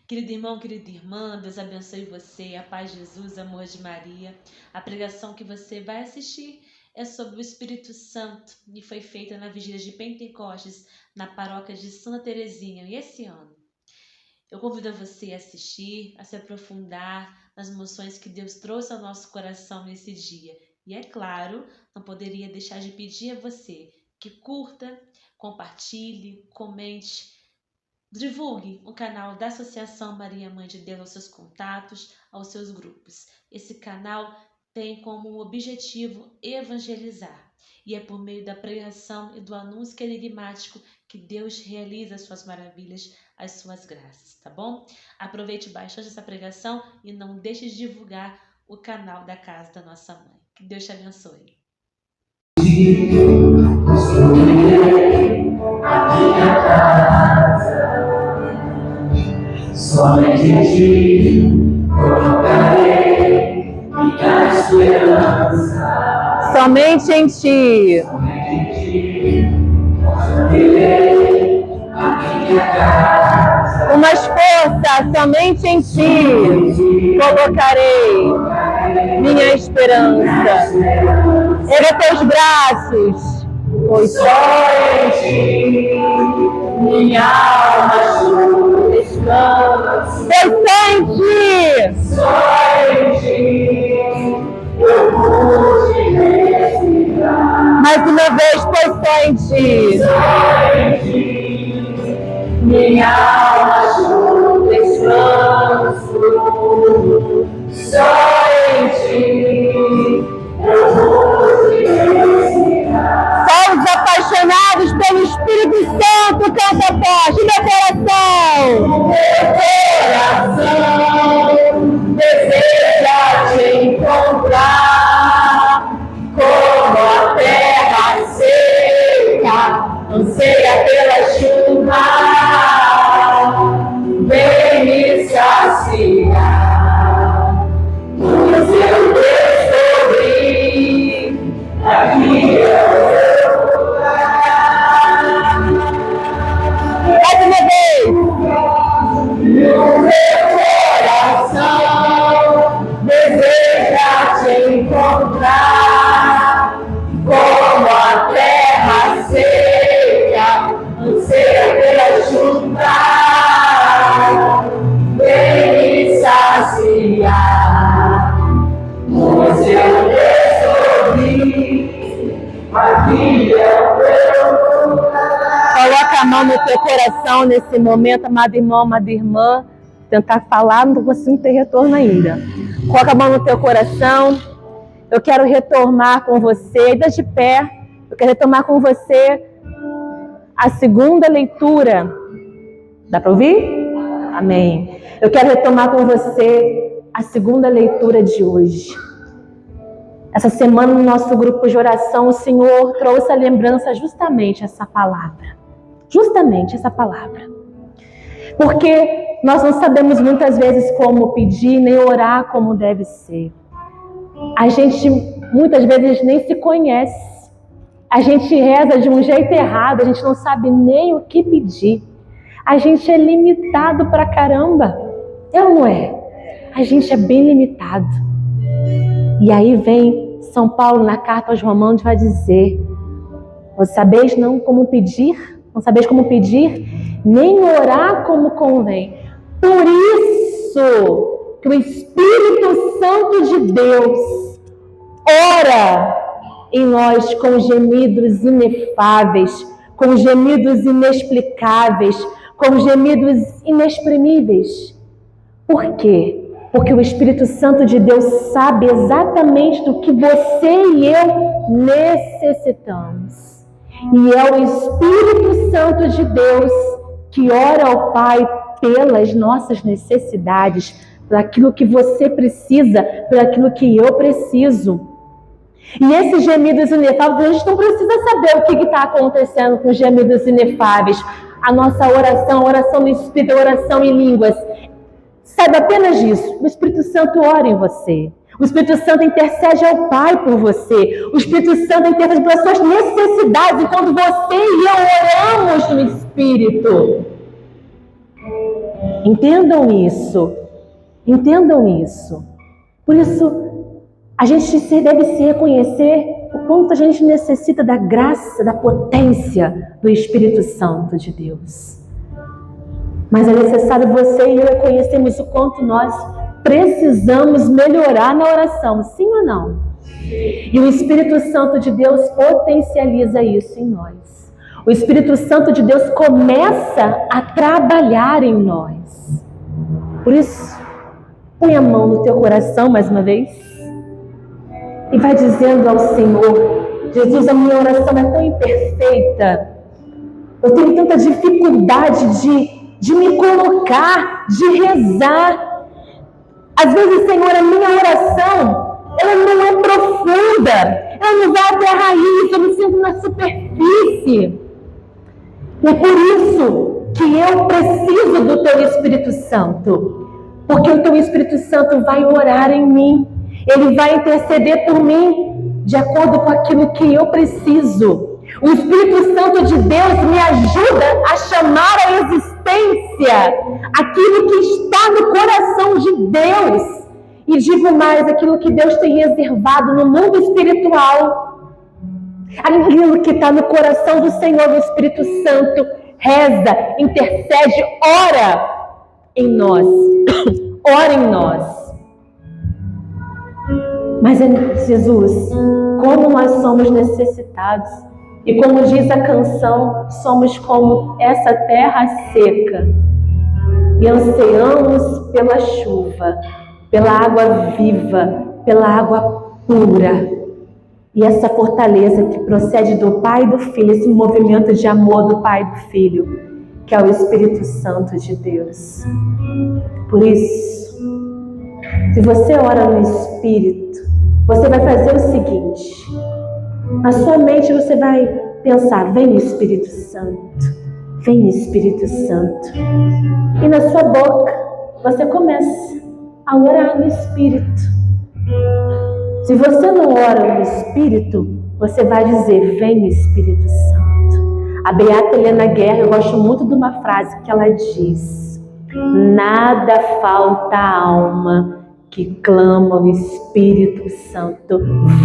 Querido irmão, querida irmã, Deus abençoe você, a paz de Jesus, amor de Maria. A pregação que você vai assistir é sobre o Espírito Santo e foi feita na vigília de Pentecostes, na paróquia de Santa Teresinha, e esse ano. Eu convido você a assistir, a se aprofundar nas emoções que Deus trouxe ao nosso coração nesse dia. E é claro, não poderia deixar de pedir a você que curta, compartilhe, comente, divulgue o canal da Associação Maria Mãe de Deus aos seus contatos, aos seus grupos. Esse canal tem como objetivo evangelizar. E é por meio da pregação e do anúncio querigmático que Deus realiza as suas maravilhas, as suas graças, tá bom? Aproveite bastante essa pregação e não deixe de divulgar o canal da Casa da Nossa Mãe. Que Deus te abençoe. Somente em ti colocarei minha esperança. Somente em ti. Somente em ti construirei a minha casa. Com mais força, somente em ti colocarei minha esperança. Erga teus braços, pois Só em ti minha alma descansa. pois só em ti. Só em ti eu pude respirar. Mais uma vez, pois só em ti. Só em ti minha alma achou descanso. Só em ti eu pude respirar. Só os apaixonados pelo Espírito Santo canta forte. Meu coração. Coração deseja te encontrar, como a terra seca anseia pela chuva. Vem me saciar, pois eu descobri aqui é o meu lugar. Mais uma vez. No meu coração deseja te encontrar, como a terra seca anseia pela chuva. Vem me saciar, pois eu descobri aqui é o meu lugar. Coloca a mão no teu coração nesse momento, amado irmão, amada irmã. Tentar falar, não consigo ter retorno ainda. Coloca a mão no teu coração. Eu quero retomar com você, ainda de pé, eu quero retomar com você a segunda leitura. Dá para ouvir? Amém. Eu quero retomar com você a segunda leitura de hoje. Essa semana no nosso grupo de oração, o Senhor trouxe a lembrança justamente essa palavra. Justamente essa palavra. Porque nós não sabemos muitas vezes como pedir, nem orar como deve ser. A gente muitas vezes nem se conhece. A gente reza de um jeito errado, a gente não sabe nem o que pedir. A gente é limitado pra caramba. É ou não é? A gente é bem limitado. E aí vem São Paulo na carta aos Romanos, vai dizer: vós sabeis não como pedir, não sabeis como pedir, nem orar como convém. Por isso que o Espírito Santo de Deus ora em nós com gemidos inefáveis, com gemidos inexplicáveis, com gemidos inexprimíveis. Por quê? Porque o Espírito Santo de Deus sabe exatamente do que você e eu necessitamos. E é o Espírito Santo de Deus que ora ao Pai pelas nossas necessidades, por aquilo que você precisa, por aquilo que eu preciso. E esses gemidos inefáveis, a gente não precisa saber o que está acontecendo com os gemidos inefáveis. A nossa oração, oração no Espírito, oração em línguas. Saiba apenas disso. O Espírito Santo ora em você. O Espírito Santo intercede ao Pai por você. O Espírito Santo intercede pelas suas necessidades. Enquanto você e eu oramos no Espírito. Entendam isso. Entendam isso. Por isso, a gente deve se reconhecer o quanto a gente necessita da graça, da potência do Espírito Santo de Deus. Mas é necessário você e eu reconhecermos o quanto nós precisamos melhorar na oração, sim ou não? E o Espírito Santo de Deus potencializa isso em nós. O Espírito Santo de Deus começa a trabalhar em nós. Por isso, põe a mão no teu coração mais uma vez e vai dizendo ao Senhor: Jesus, a minha oração é tão imperfeita, eu tenho tanta dificuldade de me colocar, de rezar. Às vezes, Senhor, a minha oração, ela não é profunda, ela não vai até a raiz, eu me sinto na superfície. E é por isso que eu preciso do Teu Espírito Santo, porque o Teu Espírito Santo vai orar em mim, Ele vai interceder por mim, de acordo com aquilo que eu preciso. O Espírito Santo de Deus me ajuda a chamar à existência aquilo que está no coração de Deus. E digo mais, aquilo que Deus tem reservado no mundo espiritual. Aquilo que está no coração do Senhor, do Espírito Santo, reza, intercede, ora em nós. Ora em nós. Mas, Jesus, como nós somos necessitados. E como diz a canção, somos como essa terra seca. E ansiamos pela chuva, pela água viva, pela água pura. E essa fortaleza que procede do Pai e do Filho, esse movimento de amor do Pai e do Filho, que é o Espírito Santo de Deus. Por isso, se você ora no Espírito, você vai fazer o seguinte: na sua mente você vai pensar: vem Espírito Santo, vem Espírito Santo. E na sua boca você começa a orar no Espírito. Se você não ora no Espírito, você vai dizer: vem Espírito Santo. A Beata Helena Guerra, eu gosto muito de uma frase que ela diz: nada falta à alma que clama o Espírito Santo,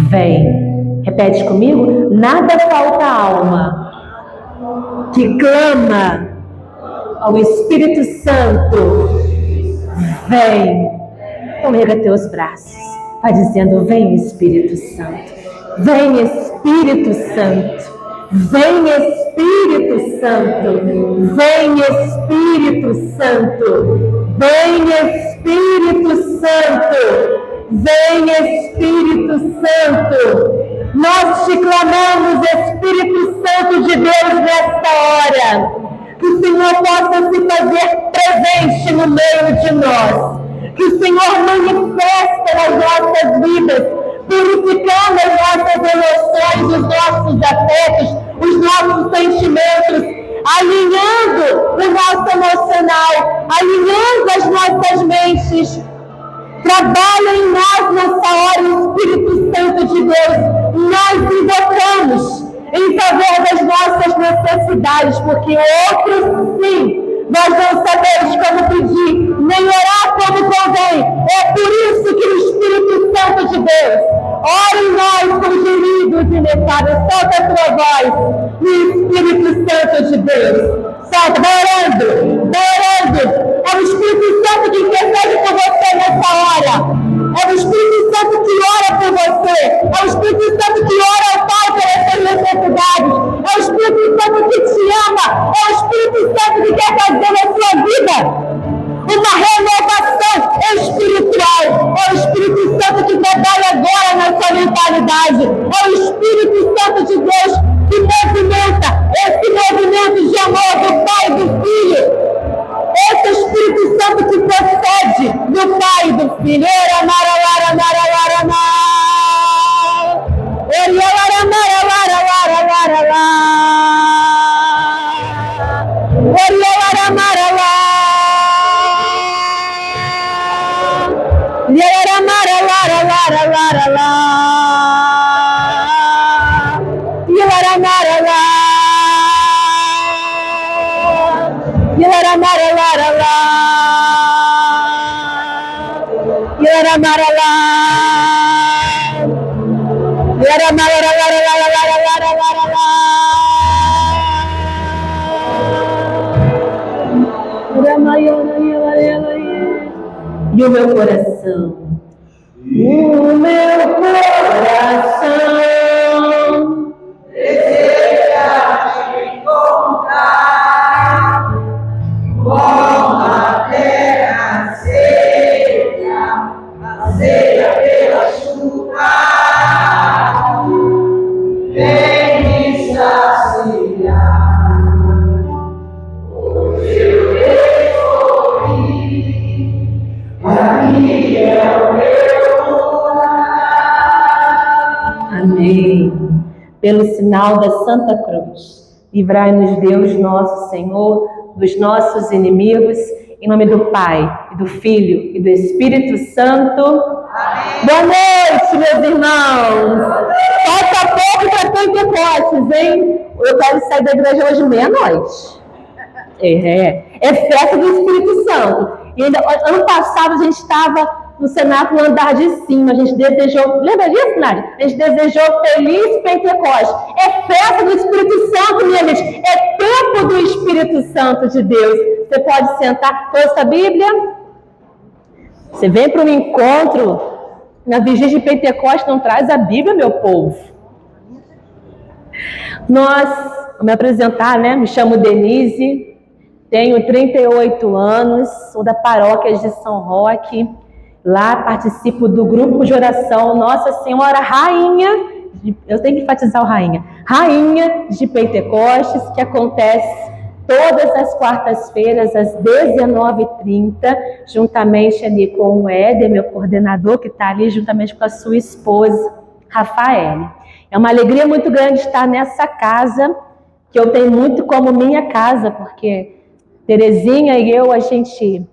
vem. Repete comigo: nada falta à alma que clama ao Espírito Santo, vem. Então erga teus braços, vai dizendo: vem Espírito Santo, vem Espírito Santo, vem Espírito Santo, vem Espírito Santo, vem Espírito Santo, vem Espírito Santo. Nós te clamamos, Espírito Santo de Deus, nesta hora, que o Senhor possa se fazer presente no meio de nós, que o Senhor manifeste nas nossas vidas, purificando as nossas emoções, os nossos afetos, os nossos sentimentos, alinhando o nosso emocional, alinhando as nossas mentes. Trabalha em nós nessa hora, Espírito Santo de Deus. Nós invocamos em favor das nossas necessidades, porque outros sim, nós não sabemos como pedir, nem orar como convém. É por isso que o Espírito Santo de Deus ora em nós com gemidos inefáveis. Solta a tua voz no Espírito Santo de Deus. Solta, vai orando, vai orando. É o Espírito Santo que intercede por você nessa hora. É o Espírito Santo que ora por você. É o Espírito Santo que ora ao Pai pelas suas necessidades. É o Espírito Santo que te ama. É o Espírito Santo que quer fazer na sua vida uma renovação espiritual. É o Espírito Santo que trabalha agora na sua mentalidade. É o Espírito Santo de Deus que movimenta esse movimento de amor do Pai e do Filho. Esse Espírito Santo que procede do Pai e do Filho. E o meu coração? O meu coração deseja te encontrar, como a terra seca, anseia pela chuva. Vem me saciar, hoje eu descobri, aqui é o meu lugar. Amém. Pelo sinal da Santa Cruz, livrai-nos Deus nosso Senhor dos nossos inimigos, em nome do Pai, e do Filho e do Espírito Santo. Amém. Boa noite, meus irmãos. Falta pouco para Pentecostes, hein? Eu quero sair da igreja hoje meia-noite. É festa do Espírito Santo. E ainda, ano passado a gente estava no cenáculo no andar de cima, a gente desejou, lembra disso, Nádia? A gente desejou feliz Pentecostes. É festa do Espírito Santo, minha gente. É tempo do Espírito Santo de Deus. Você pode sentar, trouxe a Bíblia? Você vem para um encontro na vigília de Pentecostes, não traz a Bíblia, meu povo. Vou me apresentar, né? Me chamo Denise, tenho 38 anos, sou da paróquia de São Roque. Lá participo do grupo de oração Nossa Senhora Rainha, eu tenho que enfatizar o Rainha de Pentecostes, que acontece todas as quartas-feiras às 19h30, juntamente ali com o Éder, meu coordenador, que está ali juntamente com a sua esposa, Rafael. É uma alegria muito grande estar nessa casa, que eu tenho muito como minha casa, porque Terezinha e eu, a gente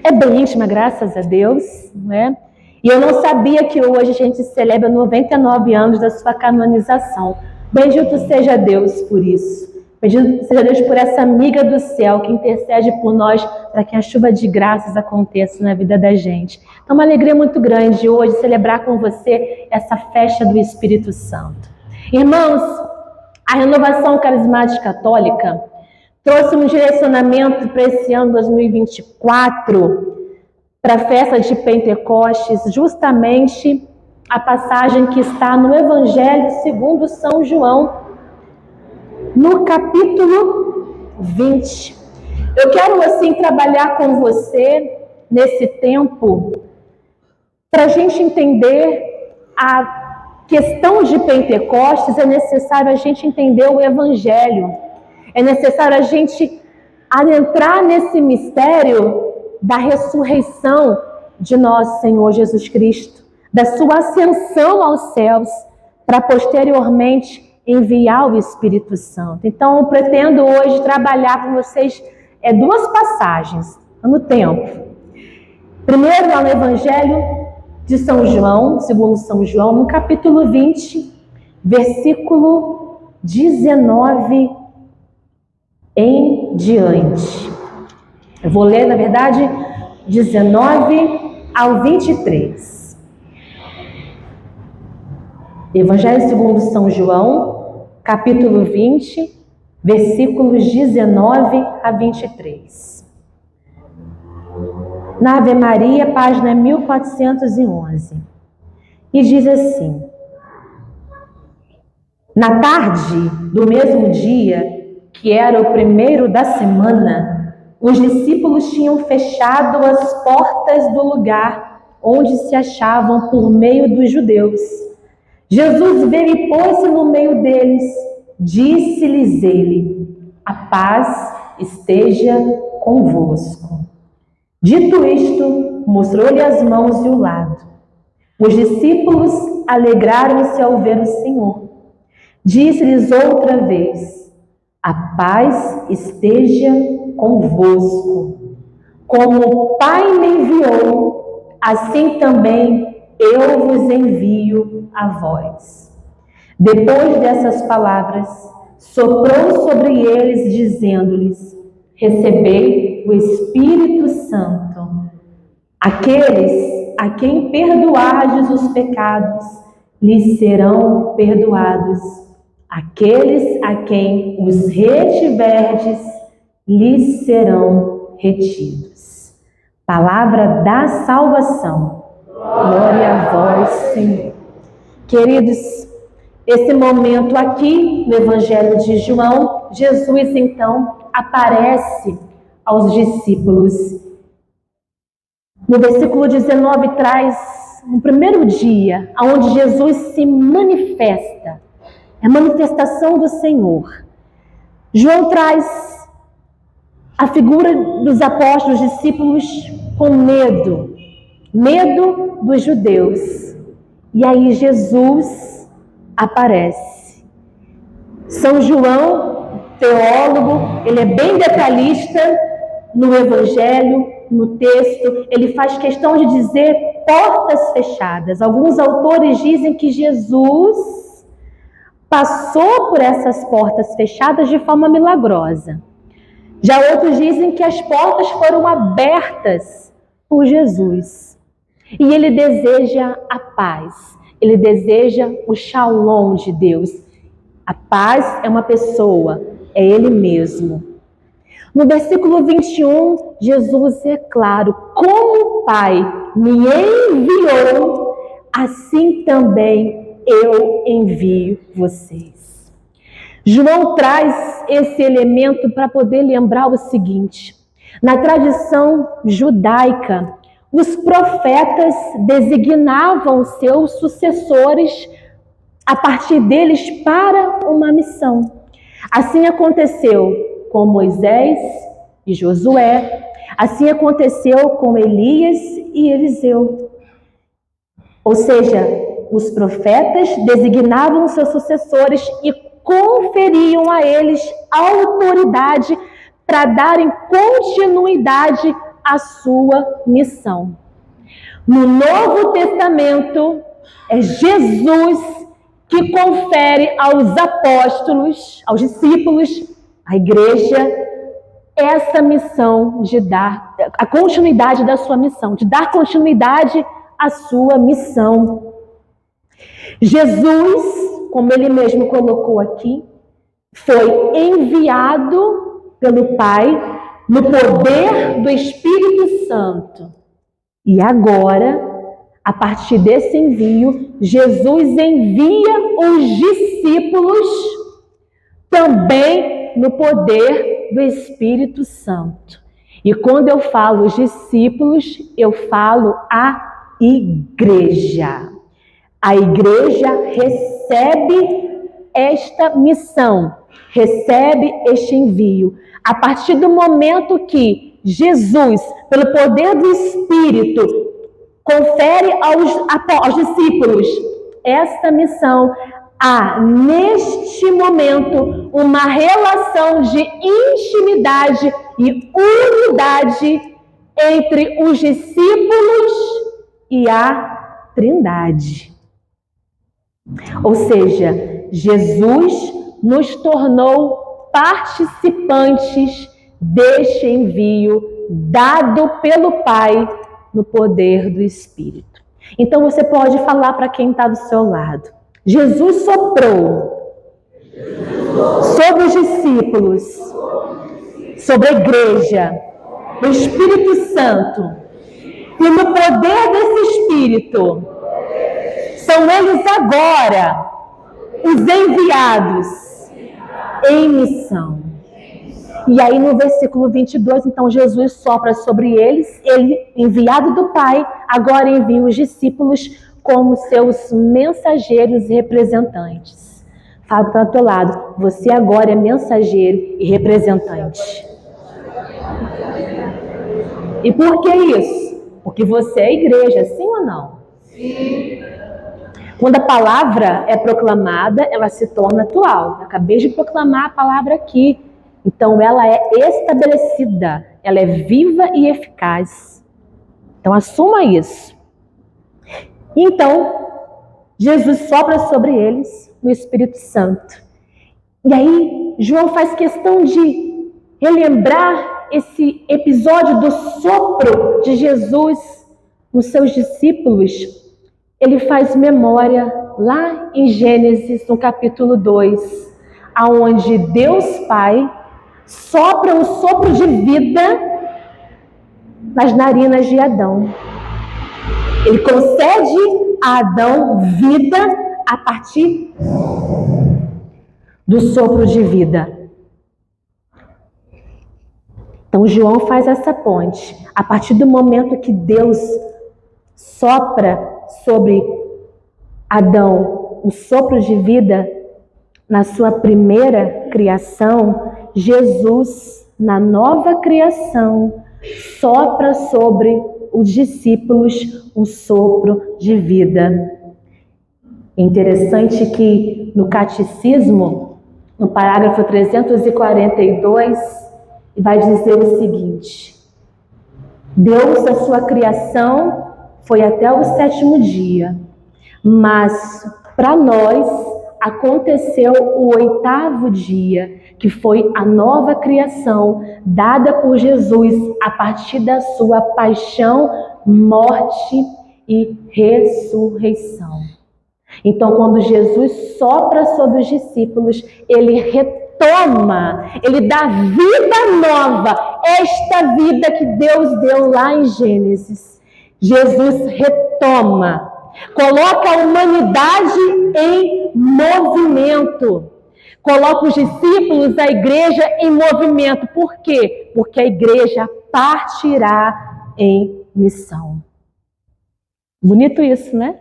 é bem íntima, graças a Deus, né? E eu não sabia que hoje a gente celebra 99 anos da sua canonização. Bendito seja Deus por isso. Bendito seja Deus por essa amiga do céu que intercede por nós para que a chuva de graças aconteça na vida da gente. Então, uma alegria muito grande hoje celebrar com você essa festa do Espírito Santo. Irmãos, a Renovação Carismática Católica trouxe um direcionamento para esse ano 2024, para a festa de Pentecostes, justamente a passagem que está no Evangelho segundo São João, no capítulo 20. Eu quero, assim, trabalhar com você nesse tempo, para a gente entender a questão de Pentecostes. É necessário a gente entender o Evangelho. É necessário a gente adentrar nesse mistério da ressurreição de nosso Senhor Jesus Cristo, da sua ascensão aos céus, para posteriormente enviar o Espírito Santo. Então, eu pretendo hoje trabalhar com vocês duas passagens no tempo. Primeiro, lá no Evangelho de São João, segundo São João, no capítulo 20, versículo 19 em diante. Eu vou ler, na verdade, 19 ao 23. Evangelho segundo São João, capítulo 20, versículos 19 a 23. Na Ave Maria, página 1411. E diz assim: na tarde do mesmo dia, que era o primeiro da semana, os discípulos tinham fechado as portas do lugar onde se achavam por meio dos judeus. Jesus veio e pôs-se no meio deles. Disse-lhes ele: a paz esteja convosco. Dito isto, mostrou-lhe as mãos e o lado. Os discípulos alegraram-se ao ver o Senhor. Disse-lhes outra vez: a paz esteja convosco. Como o Pai me enviou, assim também eu vos envio a vós. Depois dessas palavras, soprou sobre eles, dizendo-lhes: recebei o Espírito Santo. Aqueles a quem perdoardes os pecados, lhes serão perdoados. Aqueles a quem os retiverdes, lhes serão retidos. Palavra da salvação. Glória a vós, Senhor. Queridos, esse momento aqui no Evangelho de João, Jesus então aparece aos discípulos. No versículo 19 traz um primeiro dia, onde Jesus se manifesta. É a manifestação do Senhor. João traz a figura dos apóstolos, discípulos, com medo dos judeus. E aí Jesus aparece. São João, teólogo, ele é bem detalhista no Evangelho, no texto, ele faz questão de dizer portas fechadas. Alguns autores dizem que Jesus passou por essas portas fechadas de forma milagrosa. Já outros dizem que as portas foram abertas por Jesus. E ele deseja a paz, ele deseja o shalom de Deus. A paz é uma pessoa, é ele mesmo. No versículo 21, Jesus é claro: como o Pai me enviou, assim também eu envio vocês. João traz esse elemento para poder lembrar o seguinte: na tradição judaica, os profetas designavam seus sucessores a partir deles para uma missão. Assim aconteceu com Moisés e Josué, assim aconteceu com Elias e Eliseu. Ou seja, os profetas designavam seus sucessores e conferiam a eles autoridade para darem continuidade à sua missão. No Novo Testamento, é Jesus que confere aos apóstolos, aos discípulos, à igreja, essa missão de dar a continuidade da sua missão, de dar continuidade à sua missão. Jesus, como ele mesmo colocou aqui, foi enviado pelo Pai no poder do Espírito Santo. E agora, a partir desse envio, Jesus envia os discípulos também no poder do Espírito Santo. E quando eu falo os discípulos, eu falo a igreja. A igreja recebe esta missão, recebe este envio. A partir do momento que Jesus, pelo poder do Espírito, confere aos discípulos esta missão, há, neste momento, uma relação de intimidade e unidade entre os discípulos e a Trindade. Ou seja, Jesus nos tornou participantes deste envio dado pelo Pai no poder do Espírito. Então você pode falar para quem está do seu lado: Jesus soprou sobre os discípulos, sobre a igreja, o Espírito Santo. E no poder desse Espírito, são eles agora os enviados em missão. E aí no versículo 22, então Jesus sopra sobre eles, ele enviado do Pai, agora envia os discípulos como seus mensageiros e representantes. Fala para o teu lado: você agora é mensageiro e representante. E por que isso? Porque você é igreja, sim ou não? Sim. Quando a palavra é proclamada, ela se torna atual. Eu acabei de proclamar a palavra aqui. Então ela é estabelecida, ela é viva e eficaz. Então assuma isso. Então, Jesus sopra sobre eles o Espírito Santo. E aí, João faz questão de relembrar esse episódio do sopro de Jesus nos seus discípulos, ele faz memória lá em Gênesis, no capítulo 2, aonde Deus Pai sopra um sopro de vida nas narinas de Adão. Ele concede a Adão vida a partir do sopro de vida. Então João faz essa ponte. A partir do momento que Deus sopra sobre Adão o sopro de vida na sua primeira criação, Jesus, na nova criação, sopra sobre os discípulos o sopro de vida. É interessante que no Catecismo, no parágrafo 342, vai dizer o seguinte: Deus, na sua criação, foi até o 7º dia, mas para nós aconteceu o 8º dia, que foi a nova criação dada por Jesus a partir da sua paixão, morte e ressurreição. Então, quando Jesus sopra sobre os discípulos, ele retoma, ele dá vida nova, esta vida que Deus deu lá em Gênesis. Jesus retoma, coloca a humanidade em movimento, coloca os discípulos, a igreja em movimento. Por quê? Porque a igreja partirá em missão. Bonito isso, né?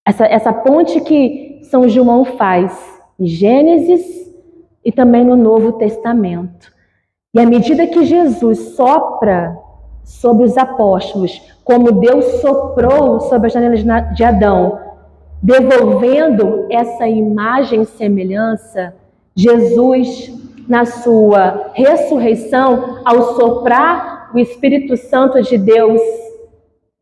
Essa ponte que São João faz em Gênesis e também no Novo Testamento. E à medida que Jesus sopra sobre os apóstolos, como Deus soprou sobre as janelas de Adão, devolvendo essa imagem e semelhança, Jesus, na sua ressurreição, ao soprar o Espírito Santo de Deus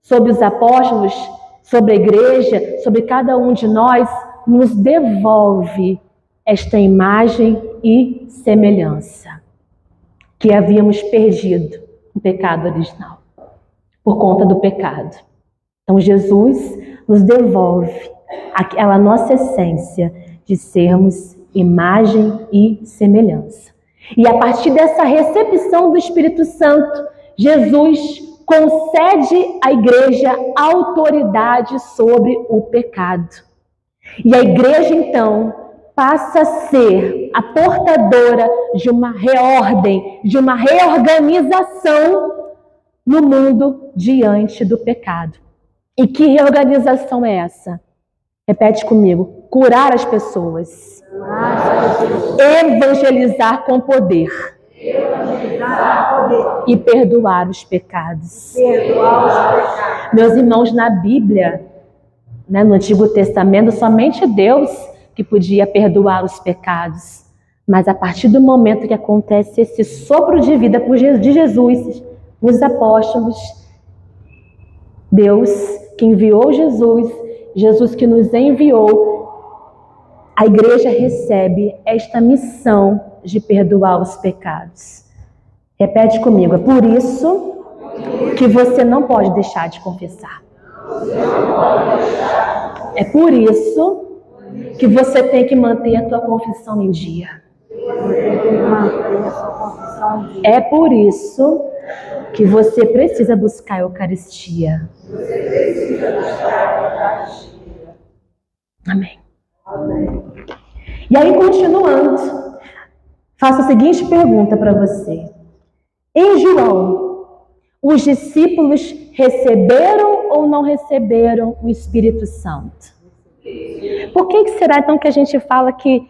sobre os apóstolos, sobre a igreja, sobre cada um de nós, nos devolve esta imagem e semelhança que havíamos perdido no pecado original, por conta do pecado. Então Jesus nos devolve aquela nossa essência de sermos imagem e semelhança. E a partir dessa recepção do Espírito Santo, Jesus concede à igreja autoridade sobre o pecado. E a igreja, então, passa a ser a portadora de uma reordem, de uma reorganização no mundo diante do pecado. E que reorganização é essa? Repete comigo: curar as pessoas, evangelizar com poder e perdoar os pecados. Meus irmãos, na Bíblia, no Antigo Testamento, somente Deus que podia perdoar os pecados. Mas a partir do momento que acontece esse sopro de vida de Jesus, os apóstolos, Deus que enviou Jesus, Jesus que nos enviou, a igreja recebe esta missão de perdoar os pecados. Repete comigo: é por isso que você não pode deixar de confessar. É por isso que você tem que manter a tua confissão em dia. É por isso que você precisa buscar a Eucaristia. Amém. E aí, continuando, faço a seguinte pergunta para você. Em João, os discípulos receberam ou não receberam o Espírito Santo? Por que será então que a gente fala que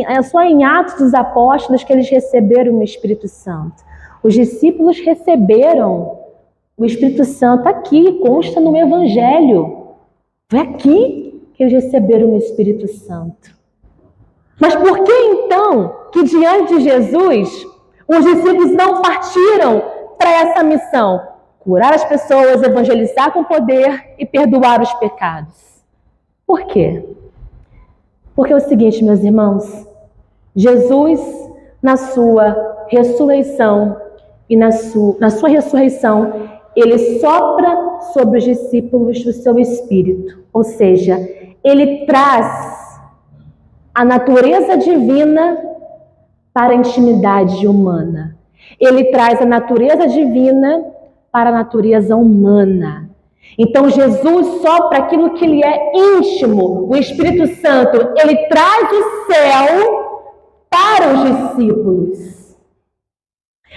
é só em Atos dos Apóstolos que eles receberam o Espírito Santo? Os discípulos receberam o Espírito Santo aqui, consta no Evangelho. Foi aqui que eles receberam o Espírito Santo. Mas por que então que diante de Jesus os discípulos não partiram para essa missão? Curar as pessoas, evangelizar com poder e perdoar os pecados. Por quê? Porque é o seguinte, meus irmãos, Jesus, na sua ressurreição, e na sua ressurreição, ele sopra sobre os discípulos o seu Espírito, ou seja, ele traz a natureza divina para a intimidade humana. Ele traz a natureza divina para a natureza humana. Então Jesus sopra aquilo que lhe é íntimo, o Espírito Santo, ele traz o céu para os discípulos.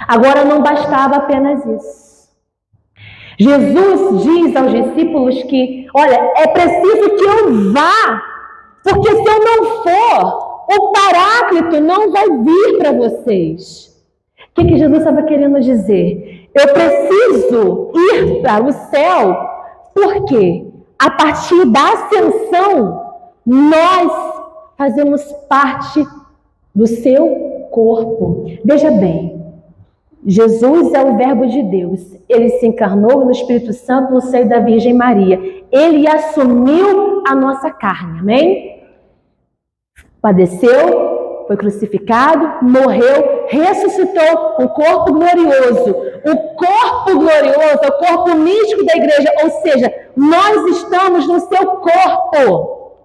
Agora não bastava apenas isso. Jesus diz aos discípulos que, olha, é preciso que eu vá, porque se eu não for, o Paráclito não vai vir para vocês. O que Jesus estava querendo dizer? Eu preciso ir para o céu, porque a partir da ascensão, nós fazemos parte do seu corpo. Veja bem, Jesus é o Verbo de Deus. Ele se encarnou no Espírito Santo no seio da Virgem Maria. Ele assumiu a nossa carne, amém? Padeceu, foi crucificado, morreu, ressuscitou um corpo glorioso. O corpo glorioso é o corpo místico da igreja, ou seja, nós estamos no seu corpo.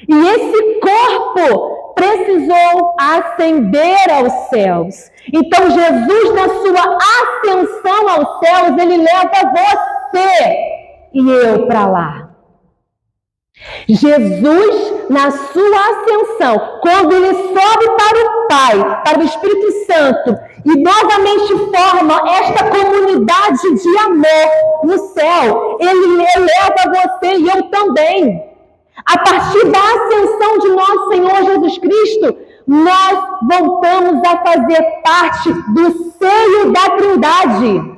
E esse corpo precisou ascender aos céus. Então Jesus, na sua ascensão aos céus, ele leva você e eu para lá. Jesus, na sua ascensão, quando ele sobe para o Pai, para o Espírito Santo, e novamente forma esta comunidade de amor no céu, ele eleva você e eu também. A partir da ascensão de nosso Senhor Jesus Cristo, nós voltamos a fazer parte do seio da Trindade.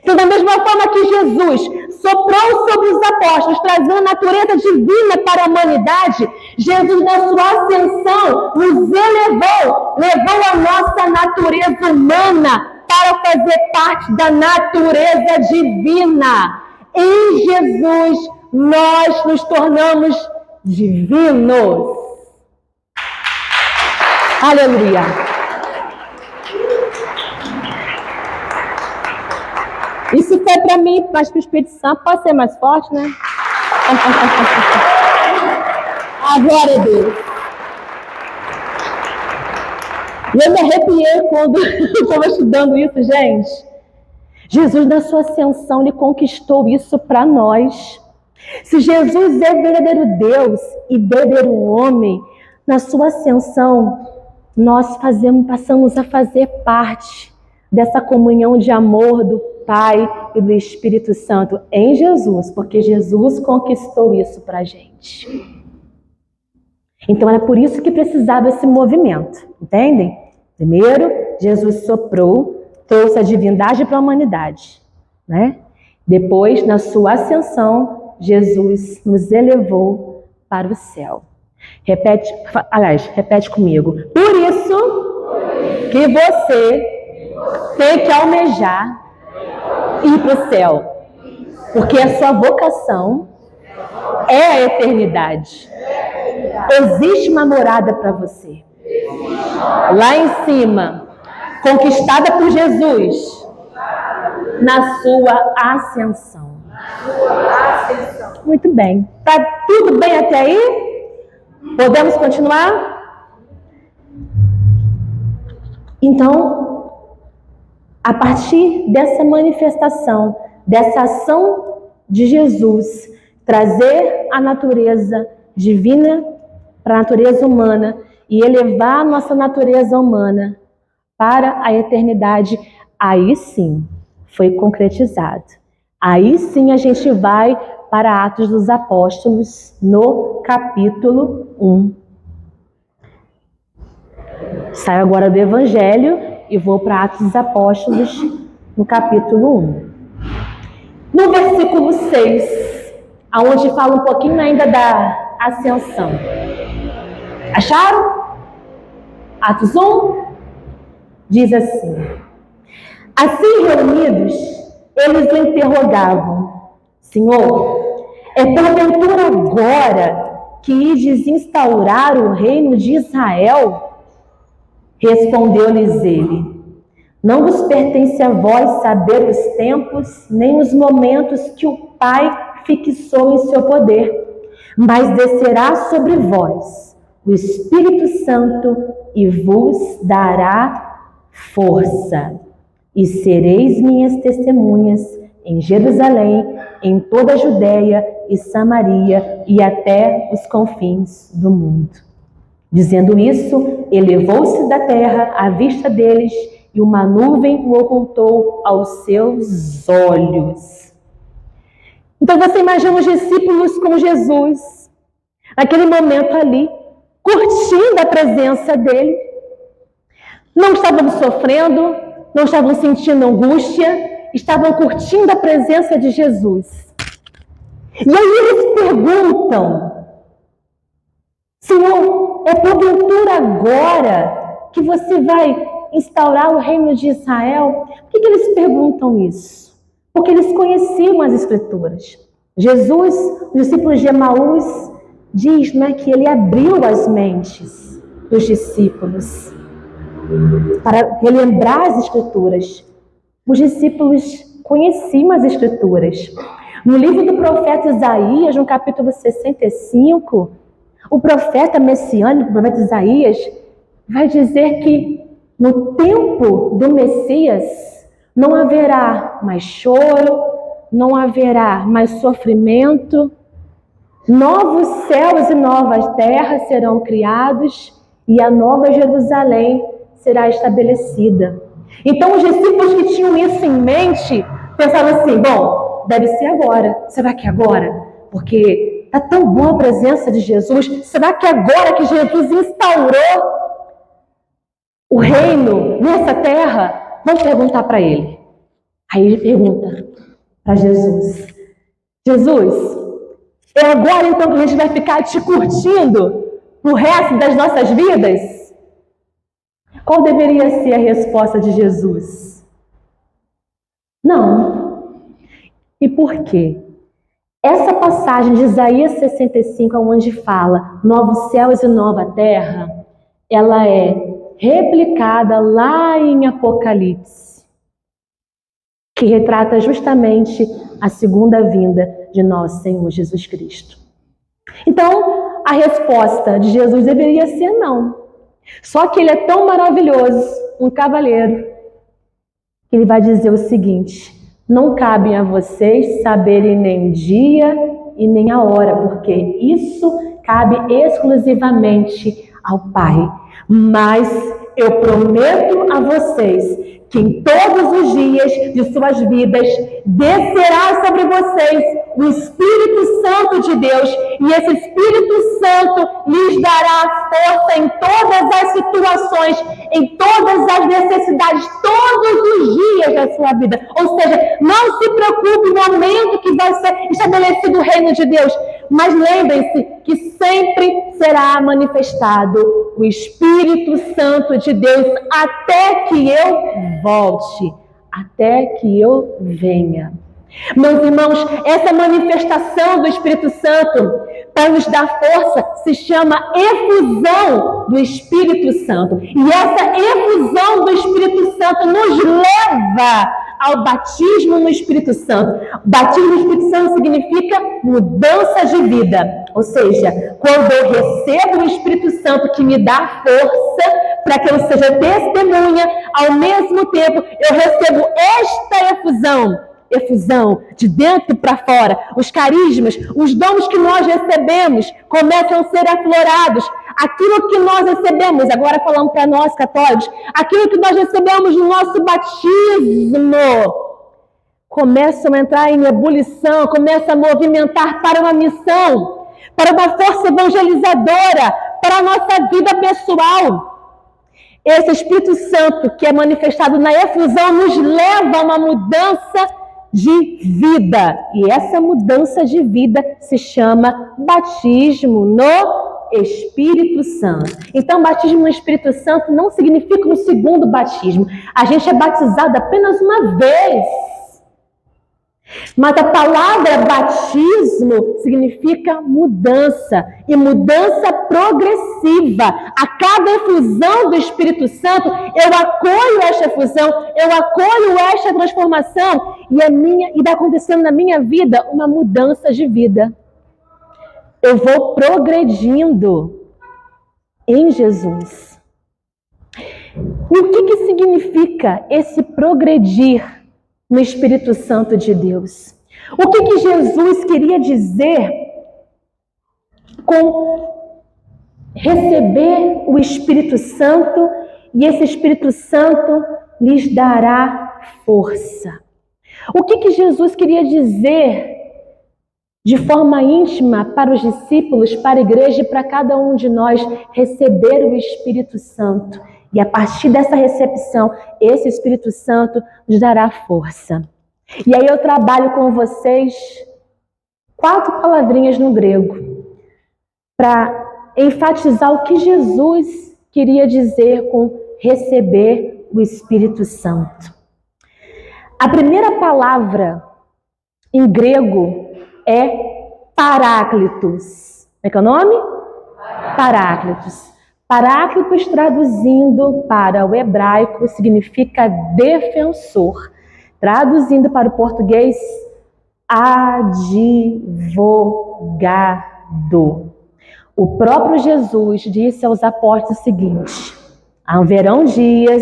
Então, da mesma forma que Jesus soprou sobre os apóstolos, trazendo a natureza divina para a humanidade, Jesus, na sua ascensão, nos levou a nossa natureza humana para fazer parte da natureza divina. Em Jesus, nós nos tornamos divinos. Aleluia. Isso foi para mim, mas para o Espírito Santo pode ser mais forte, né? Glória a Deus. E eu me arrepiei quando eu estava estudando isso, gente. Jesus, na sua ascensão, ele conquistou isso para nós. Se Jesus é verdadeiro Deus e verdadeiro homem, na sua ascensão, nós passamos a fazer parte dessa comunhão de amor do Pai e do Espírito Santo em Jesus, porque Jesus conquistou isso para a gente. Então era por isso que precisava esse movimento, entendem? Primeiro, Jesus soprou, trouxe a divindade para a humanidade, né? Depois, na sua ascensão, Jesus nos elevou para o céu. Repete comigo. Por isso que você tem que almejar ir para o céu, porque a sua vocação é a eternidade. Existe uma morada para você lá em cima, conquistada por Jesus na sua ascensão. Muito bem. Tá tudo bem até aí? Podemos continuar? Então, a partir dessa manifestação, dessa ação de Jesus, trazer a natureza divina para a natureza humana e elevar a nossa natureza humana para a eternidade, aí sim foi concretizado. Aí sim a gente vai para Atos dos Apóstolos, no capítulo 1. Saio agora do Evangelho e vou para Atos dos Apóstolos, no capítulo 1. No versículo 6, onde fala um pouquinho ainda da ascensão. Acharam? Atos 1 diz assim: assim reunidos, eles o interrogavam: Senhor, é porventura agora que ides instaurar o reino de Israel? Respondeu-lhes ele: Não vos pertence a vós saber os tempos, nem os momentos que o Pai fixou em seu poder, mas descerá sobre vós o Espírito Santo e vos dará força. E sereis minhas testemunhas em Jerusalém, em toda a Judéia e Samaria e até os confins do mundo. Dizendo isso, elevou-se da terra à vista deles e uma nuvem o ocultou aos seus olhos. Então você imagina os discípulos com Jesus, naquele momento ali, curtindo a presença dele. Não estavam sofrendo, não estavam sentindo angústia, estavam curtindo a presença de Jesus. E aí eles perguntam: Senhor, é porventura agora que você vai instaurar o reino de Israel? Por que eles perguntam isso? Porque eles conheciam as Escrituras. Jesus, os discípulos de Emaús, diz, que ele abriu as mentes dos discípulos para relembrar as Escrituras. Os discípulos conheciam as Escrituras. No livro do profeta Isaías, no capítulo 65, o profeta messiânico, o profeta Isaías, vai dizer que no tempo do Messias não haverá mais choro, não haverá mais sofrimento, novos céus e novas terras serão criados e a nova Jerusalém será estabelecida. Então os discípulos que tinham isso em mente pensavam assim: bom, deve ser agora. Será que é agora? Porque está tão boa a presença de Jesus. Será que é agora que Jesus instaurou o reino nessa terra? Vamos perguntar para ele. Aí ele pergunta para Jesus: Jesus, é agora então que a gente vai ficar te curtindo no resto das nossas vidas? Qual deveria ser a resposta de Jesus? Não. E por quê? Essa passagem de Isaías 65, onde fala novos céus e nova terra, ela é replicada lá em Apocalipse, que retrata justamente a segunda vinda de nosso Senhor Jesus Cristo. Então, a resposta de Jesus deveria ser não. Só que ele é tão maravilhoso, um cavaleiro, que ele vai dizer o seguinte: não cabe a vocês saberem nem dia e nem a hora, porque isso cabe exclusivamente ao Pai. Mas eu prometo a vocês que em todos os dias de suas vidas descerá sobre vocês o Espírito Santo de Deus, e esse Espírito Santo lhes dará força em todas as situações, em todas as necessidades, todos os dias da sua vida. Ou seja, não se preocupe no momento que vai ser estabelecido o reino de Deus, mas lembrem-se que sempre será manifestado o Espírito Santo de Deus até que eu volte, até que eu venha. Meus irmãos, essa manifestação do Espírito Santo para nos dar força se chama efusão do Espírito Santo. E essa efusão do Espírito Santo nos leva ao batismo no Espírito Santo. O batismo no Espírito Santo significa mudança de vida. Ou seja, quando eu recebo o Espírito Santo que me dá força para que eu seja testemunha, ao mesmo tempo eu recebo esta efusão de dentro para fora. Os carismas, os dons que nós recebemos começam a ser aflorados. Aquilo que nós recebemos, agora falando para nós católicos, aquilo que nós recebemos no nosso batismo, começam a entrar em ebulição, começa a movimentar para uma missão, para uma força evangelizadora, para a nossa vida pessoal. Esse Espírito Santo que é manifestado na efusão nos leva a uma mudança de vida. E essa mudança de vida se chama batismo no Espírito Santo. Então, batismo no Espírito Santo não significa um segundo batismo. A gente é batizado apenas uma vez. Mas a palavra batismo significa mudança. E mudança progressiva. A cada efusão do Espírito Santo, eu acolho esta efusão, eu acolho esta transformação e vai acontecendo na minha vida uma mudança de vida. Eu vou progredindo em Jesus. E o que significa esse progredir no Espírito Santo de Deus? O que Jesus queria dizer com receber o Espírito Santo e esse Espírito Santo lhes dará força? O que Jesus queria dizer de forma íntima para os discípulos, para a igreja e para cada um de nós receber o Espírito Santo? E a partir dessa recepção, esse Espírito Santo nos dará força. E aí eu trabalho com vocês 4 palavrinhas no grego para enfatizar o que Jesus queria dizer com receber o Espírito Santo. A primeira palavra em grego é Paráclitos. Como é que é o nome? Paráclitos. Paráclitos, traduzindo para o hebraico, significa defensor. Traduzindo para o português, advogado. O próprio Jesus disse aos apóstolos o seguinte: haverão dias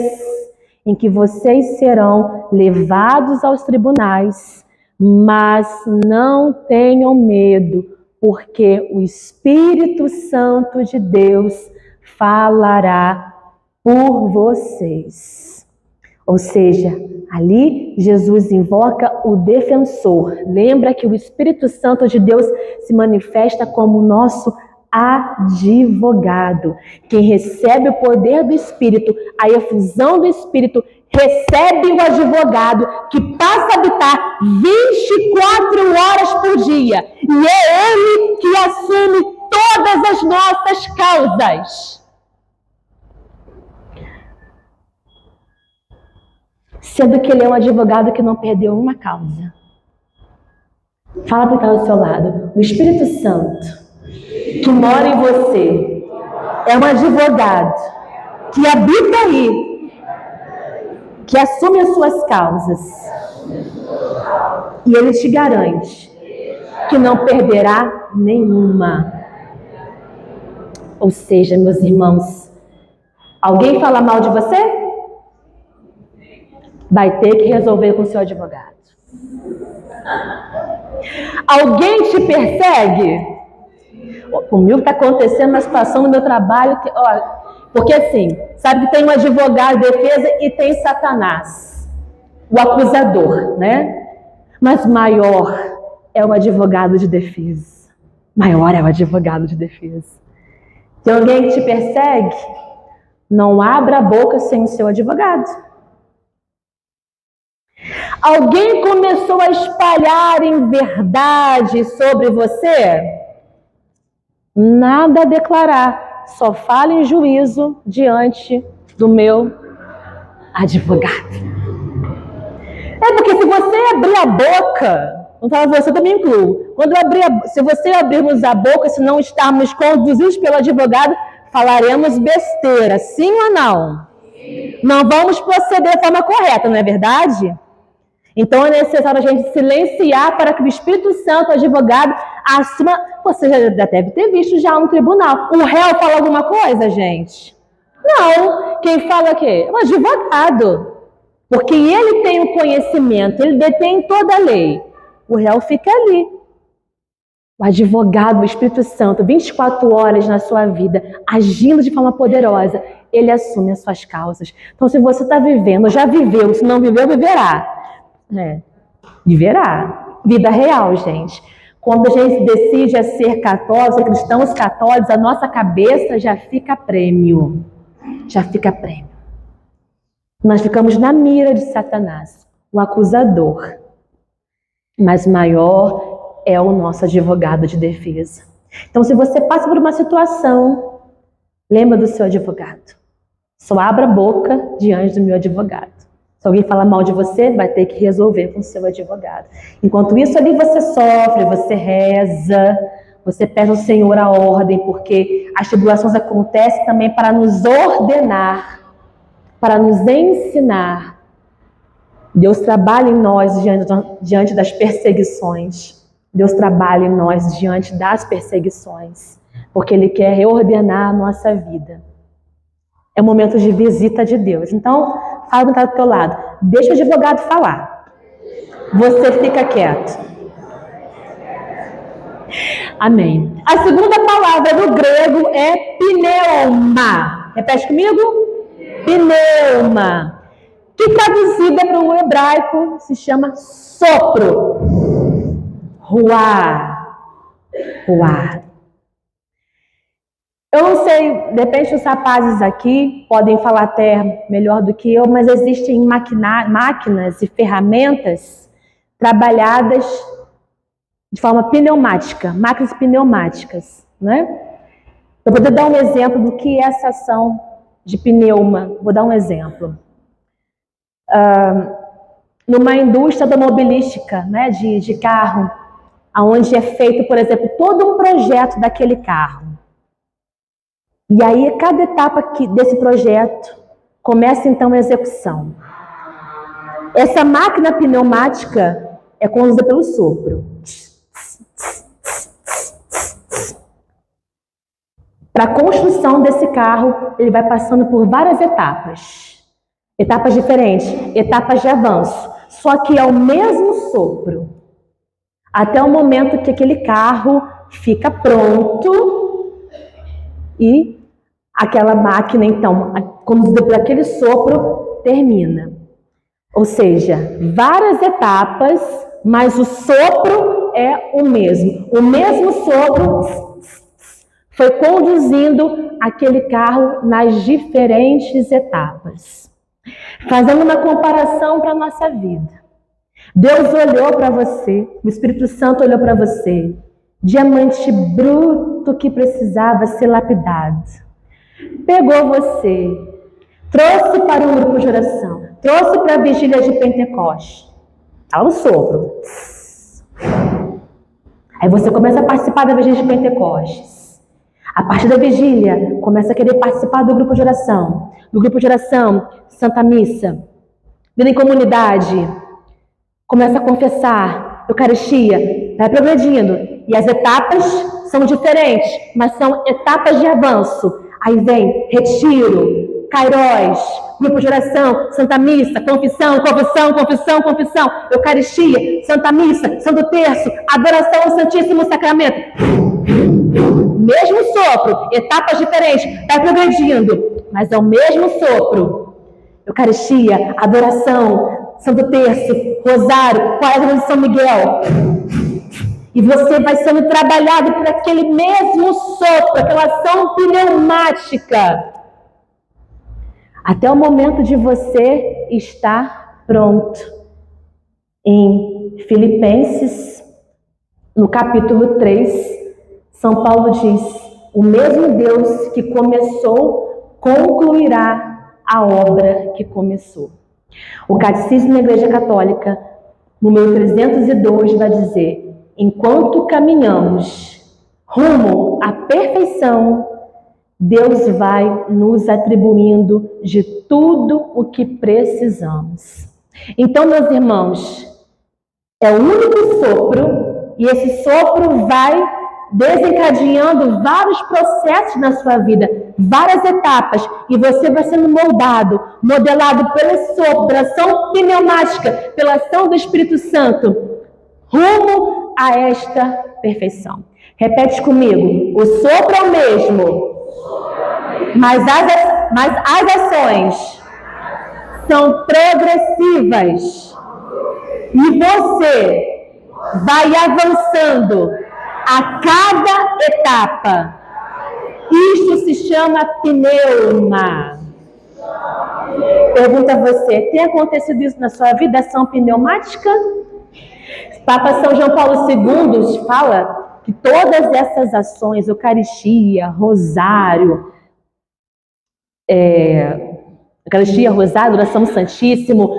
em que vocês serão levados aos tribunais, mas não tenham medo, porque o Espírito Santo de Deus falará por vocês. Ou seja, ali Jesus invoca o defensor. Lembra que o Espírito Santo de Deus se manifesta como o nosso advogado. Quem recebe o poder do Espírito, a efusão do Espírito, recebe o advogado que passa a habitar 24 horas por dia. E é ele que assume todas as nossas causas. Sendo que ele é um advogado que não perdeu uma causa. Fala para quem está ao seu lado. O Espírito Santo que mora em você é um advogado que habita aí, que assume as suas causas. E ele te garante que não perderá nenhuma. Ou seja, meus irmãos, alguém fala mal de você? Vai ter que resolver com o seu advogado. Alguém te persegue? Comigo está acontecendo uma situação no meu trabalho, porque assim, sabe que tem um advogado de defesa e tem Satanás, o acusador, né? Mas maior é o advogado de defesa. Maior é o advogado de defesa. Tem alguém que te persegue? Não abra a boca sem o seu advogado. Alguém começou a espalhar inverdade sobre você? Nada a declarar, só fale em juízo diante do meu advogado. É porque se você abrir a boca, não fala você, também incluo, se você abrirmos a boca, se não estarmos conduzidos pelo advogado, falaremos besteira, sim ou não? Sim. Não vamos proceder da forma correta, não é verdade? Então é necessário a gente silenciar para que o Espírito Santo, o advogado, assuma. Você já deve ter visto já no tribunal. O réu fala alguma coisa, gente? Não. Quem fala o quê? O advogado. Porque ele tem o conhecimento, ele detém toda a lei. O réu fica ali. O advogado, o Espírito Santo, 24 horas na sua vida, agindo de forma poderosa, ele assume as suas causas. Então, se você está vivendo, já viveu, se não viveu, viverá. Viverá. Vida real, gente. Quando a gente decide a ser católico, ser cristãos católicos, a nossa cabeça já fica prêmio. Já fica prêmio. Nós ficamos na mira de Satanás, o acusador. Mas maior é o nosso advogado de defesa. Então, se você passa por uma situação, lembra do seu advogado. Só abra a boca diante do meu advogado. Se alguém falar mal de você, vai ter que resolver com o seu advogado. Enquanto isso, ali você sofre, você reza, você pede ao Senhor a ordem, porque as tribulações acontecem também para nos ordenar, para nos ensinar. Deus trabalha em nós diante das perseguições. Deus trabalha em nós diante das perseguições, porque Ele quer reordenar a nossa vida. É um momento de visita de Deus. Então, fala quem está do teu lado. Deixa o advogado falar. Você fica quieto. Amém. A segunda palavra no grego é pneuma. Repete comigo. Pneuma. Que traduzida para o hebraico se chama sopro. Ruá. Ruá. Eu não sei, de repente os rapazes aqui podem falar até melhor do que eu, mas existem máquinas e ferramentas trabalhadas de forma pneumática, máquinas pneumáticas, né? Eu vou dar um exemplo do que é essa ação de pneuma. Vou dar um exemplo. Numa indústria automobilística, né, de carro, onde é feito, por exemplo, todo um projeto daquele carro. E aí, cada etapa desse projeto começa então a execução. Essa máquina pneumática é conduzida pelo sopro. Para a construção desse carro, ele vai passando por várias etapas. Etapas diferentes, etapas de avanço. Só que é o mesmo sopro. Até o momento que aquele carro fica pronto e aquela máquina, então, conduzida por aquele sopro, termina. Ou seja, várias etapas, mas o sopro é o mesmo. O mesmo sopro foi conduzindo aquele carro nas diferentes etapas. Fazendo uma comparação para a nossa vida. Deus olhou para você, o Espírito Santo olhou para você, diamante bruto que precisava ser lapidado. Pegou você, trouxe para o grupo de oração, trouxe para a vigília de Pentecostes. Olha o sopro. Aí você começa a participar da vigília de Pentecostes. A partir da vigília, começa a querer participar do grupo de oração. Do grupo de oração, Santa Missa. Vida em comunidade. Começa a confessar, Eucaristia. Vai progredindo. E as etapas são diferentes, mas são etapas de avanço. Aí vem retiro, Kairós, grupo de oração, Santa Missa, confissão, confissão, confissão, confissão, Eucaristia, Santa Missa, Santo Terço, adoração ao Santíssimo Sacramento. Mesmo sopro, etapas diferentes, vai progredindo, mas é o mesmo sopro. Eucaristia, adoração, Santo Terço, Rosário, Quaresma de São Miguel. E você vai sendo trabalhado por aquele mesmo sopro, aquela ação pneumática. Até o momento de você estar pronto. Em Filipenses, no capítulo 3, São Paulo diz: o mesmo Deus que começou, concluirá a obra que começou. O Catecismo da Igreja Católica, número 302, vai dizer: enquanto caminhamos rumo à perfeição, Deus vai nos atribuindo de tudo o que precisamos. Então, meus irmãos, é o único sopro, e esse sopro vai desencadeando vários processos na sua vida, várias etapas, e você vai sendo moldado, modelado pelo sopro, pela ação pneumática, pela ação do Espírito Santo, rumo a esta perfeição. Repete comigo: o sopro é o mesmo, mas as ações são progressivas. E você vai avançando a cada etapa. Isto se chama pneuma. Pergunta a você: tem acontecido isso na sua vida, ação pneumática? Papa São João Paulo II fala que todas essas ações, Eucaristia, Rosário, oração Santíssimo,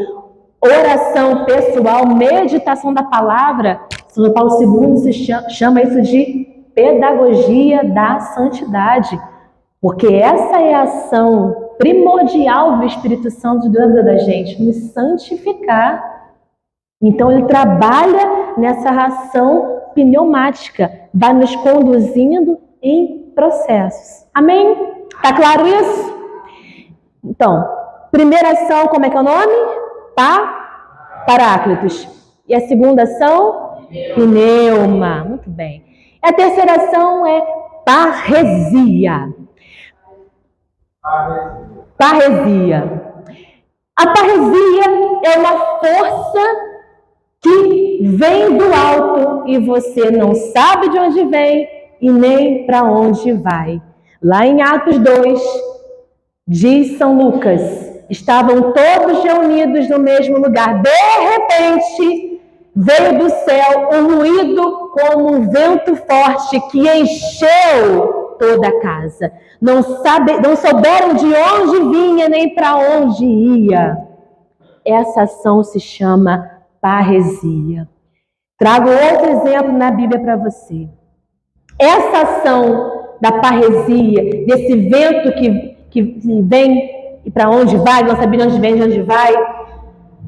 oração pessoal, meditação da palavra, São João Paulo II chama isso de pedagogia da santidade, porque essa é a ação primordial do Espírito Santo dentro da vida da gente, nos santificar. Então ele trabalha nessa ação pneumática, vai nos conduzindo em processos. Amém? Tá claro isso? Então, primeira ação, como é que é o nome? Paráclitos. E a segunda ação? Pneuma. Muito bem. E a terceira ação é parresia. Parresia. A parresia é uma força que vem do alto e você não sabe de onde vem e nem para onde vai. Lá em Atos 2, diz São Lucas, estavam todos reunidos no mesmo lugar. De repente, veio do céu um ruído como um vento forte que encheu toda a casa. Não souberam de onde vinha nem para onde ia. Essa ação se chama parresia. Trago outro exemplo na Bíblia para você. Essa ação da parresia, desse vento que vem e para onde vai, não sabia de onde vem, de onde vai.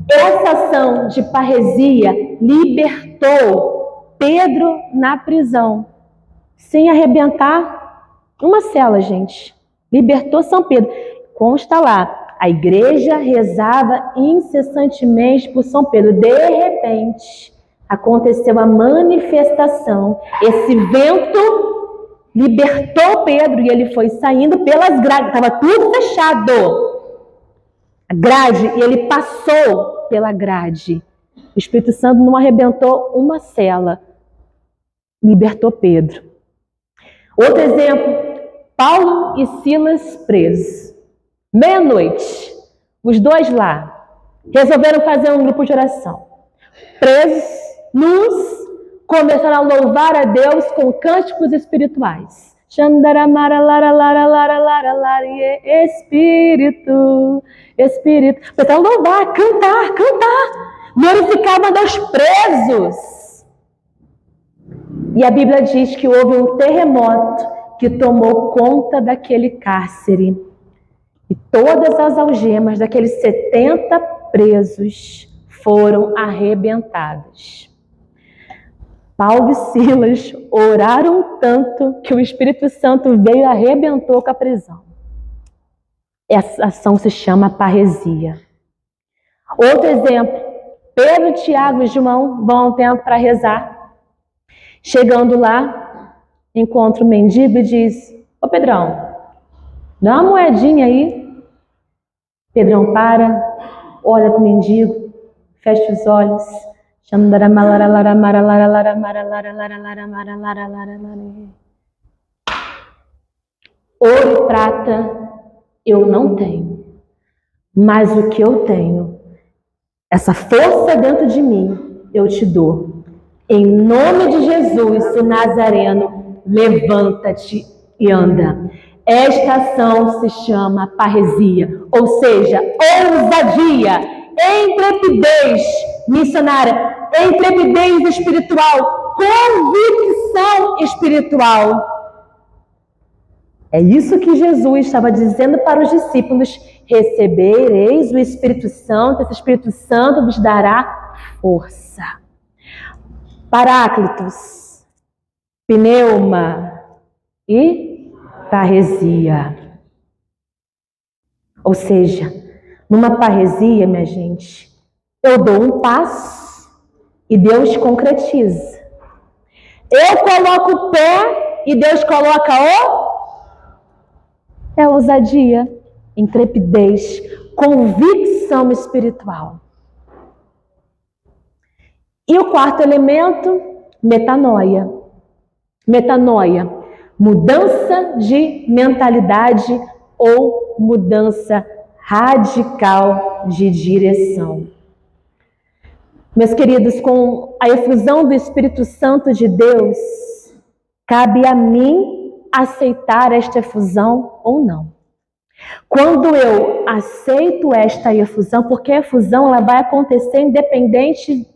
Essa ação de parresia libertou Pedro na prisão, sem arrebentar uma cela, gente. Libertou São Pedro. Consta lá, a igreja rezava incessantemente por São Pedro. De repente, aconteceu a manifestação. Esse vento libertou Pedro e ele foi saindo pelas grades. Estava tudo fechado. A grade, e ele passou pela grade. O Espírito Santo não arrebentou uma cela. Libertou Pedro. Outro exemplo, Paulo e Silas presos. Meia-noite, os dois lá, resolveram fazer um grupo de oração. Presos, nus, começaram a louvar a Deus com cânticos espirituais. Espírito, Espírito. Começaram a louvar, cantar. Glorificavam a Deus presos. E a Bíblia diz que houve um terremoto que tomou conta daquele cárcere. E todas as algemas daqueles 70 presos foram arrebentadas. Paulo e Silas oraram tanto que o Espírito Santo veio e arrebentou com a prisão. Essa ação se chama parresia. Outro exemplo, Pedro, Tiago e João vão ao templo para rezar. Chegando lá, encontra o mendigo e diz: ô Pedrão, dá uma moedinha aí. Pedrão para, olha para o mendigo, fecha os olhos. Ouro e prata eu não tenho, mas o que eu tenho, essa força dentro de mim, eu te dou. Em nome de Jesus, o Nazareno, levanta-te e anda. Esta ação se chama parresia, ou seja, ousadia, intrepidez missionária, intrepidez espiritual, convicção espiritual. É isso que Jesus estava dizendo para os discípulos: recebereis o Espírito Santo, esse Espírito Santo vos dará força. Paráclitos, pneuma e parresia. Ou seja, numa parresia, minha gente, eu dou um passo e Deus concretiza. Eu coloco o pé e Deus coloca o... É ousadia, intrepidez, convicção espiritual. E o quarto elemento, metanoia. Metanoia, mudança de mentalidade ou mudança radical de direção. Meus queridos, com a efusão do Espírito Santo de Deus, cabe a mim aceitar esta efusão ou não. Quando eu aceito esta efusão, porque a efusão ela vai acontecer independente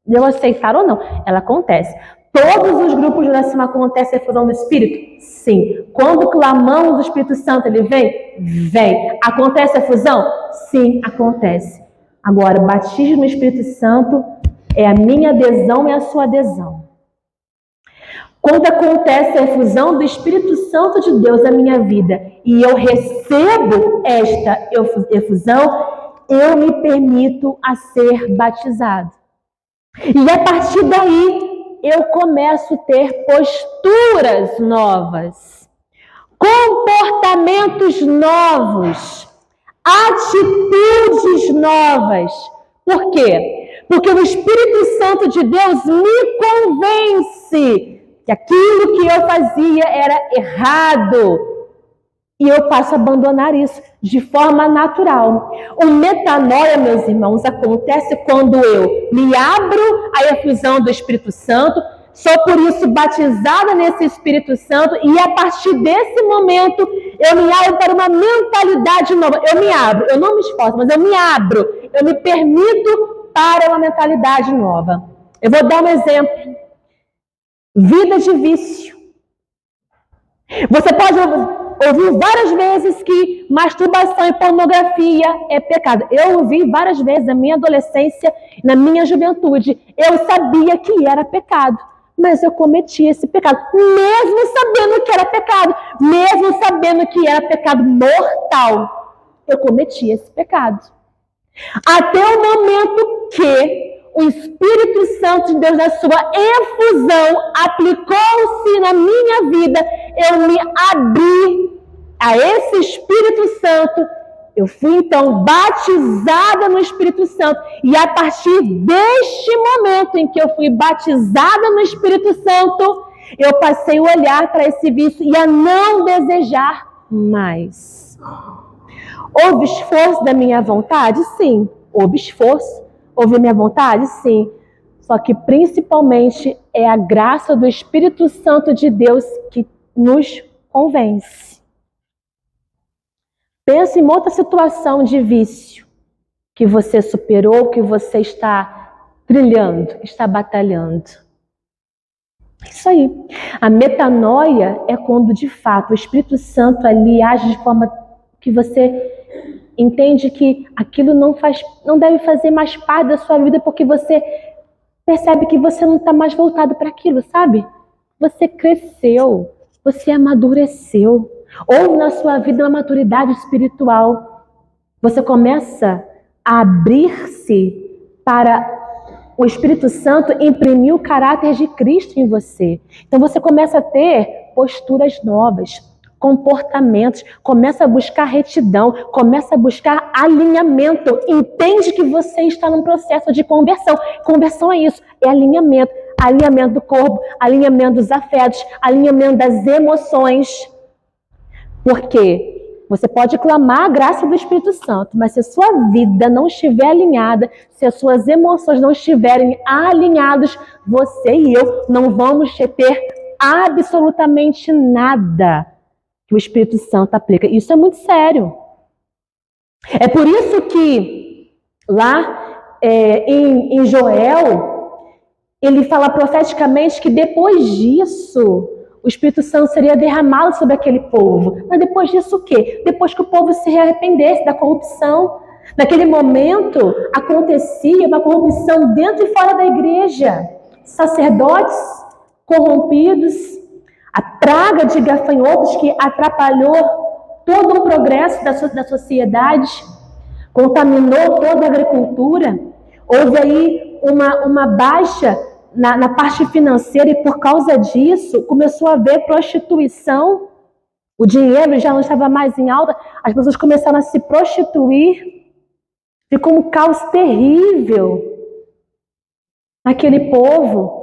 de eu aceitar ou não, ela acontece. Todos os grupos de oração acontece a efusão do Espírito? Sim. Quando clamamos o Espírito Santo, ele vem? Vem. Acontece a efusão? Sim, acontece. Agora, o batismo no Espírito Santo é a minha adesão e a sua adesão. Quando acontece a efusão do Espírito Santo de Deus na minha vida e eu recebo esta efusão, eu me permito a ser batizado. E a partir daí, eu começo a ter posturas novas, comportamentos novos, atitudes novas. Por quê? Porque o Espírito Santo de Deus me convence que aquilo que eu fazia era errado. E eu passo a abandonar isso de forma natural. O metanoia, meus irmãos, acontece quando eu me abro à efusão do Espírito Santo, sou por isso batizada nesse Espírito Santo, e a partir desse momento eu me abro para uma mentalidade nova. Eu me abro, eu não me esforço, mas eu me abro, eu me permito para uma mentalidade nova. Eu vou dar um exemplo. Vida de vício. Você pode ouvir várias vezes que masturbação e pornografia é pecado. Eu ouvi várias vezes na minha adolescência, na minha juventude. Eu sabia que era pecado, mas eu cometia esse pecado, mesmo sabendo que era pecado, mesmo sabendo que era pecado mortal. Eu cometia esse pecado. Até o momento que o Espírito Santo de Deus, na sua efusão, aplicou-se na minha vida, eu me abri a esse Espírito Santo, eu fui então batizada no Espírito Santo, e a partir deste momento em que eu fui batizada no Espírito Santo, eu passei a olhar para esse vício e a não desejar mais. Houve esforço da minha vontade? Sim, houve esforço. Houve minha vontade? Sim. Só que principalmente é a graça do Espírito Santo de Deus que nos convence. Pense em outra situação de vício que você superou, que você está trilhando, está batalhando. Isso aí. A metanoia é quando de fato o Espírito Santo ali age de forma que você entende que aquilo não deve fazer mais parte da sua vida, porque você percebe que você não está mais voltado para aquilo, sabe? Você cresceu, você amadureceu. Houve na sua vida uma maturidade espiritual. Você começa a abrir-se para o Espírito Santo imprimir o caráter de Cristo em você. Então você começa a ter posturas novas, comportamentos, começa a buscar retidão, começa a buscar alinhamento. Entende que você está num processo de conversão. Conversão é isso, é alinhamento. Alinhamento do corpo, alinhamento dos afetos, alinhamento das emoções. Porque você pode clamar a graça do Espírito Santo, mas se a sua vida não estiver alinhada, se as suas emoções não estiverem alinhadas, você e eu não vamos ter absolutamente nada que o Espírito Santo aplica. Isso é muito sério. É por isso que lá em Joel, ele fala profeticamente que depois disso, o Espírito Santo seria derramado sobre aquele povo. Mas depois disso o quê? Depois que o povo se arrependesse da corrupção. Naquele momento, acontecia uma corrupção dentro e fora da igreja. Sacerdotes corrompidos, a praga de gafanhotos que atrapalhou todo o progresso da sociedade, contaminou toda a agricultura. Houve aí uma baixa na parte financeira e por causa disso começou a haver prostituição. O dinheiro já não estava mais em alta, as pessoas começaram a se prostituir. Ficou um caos terrível naquele povo.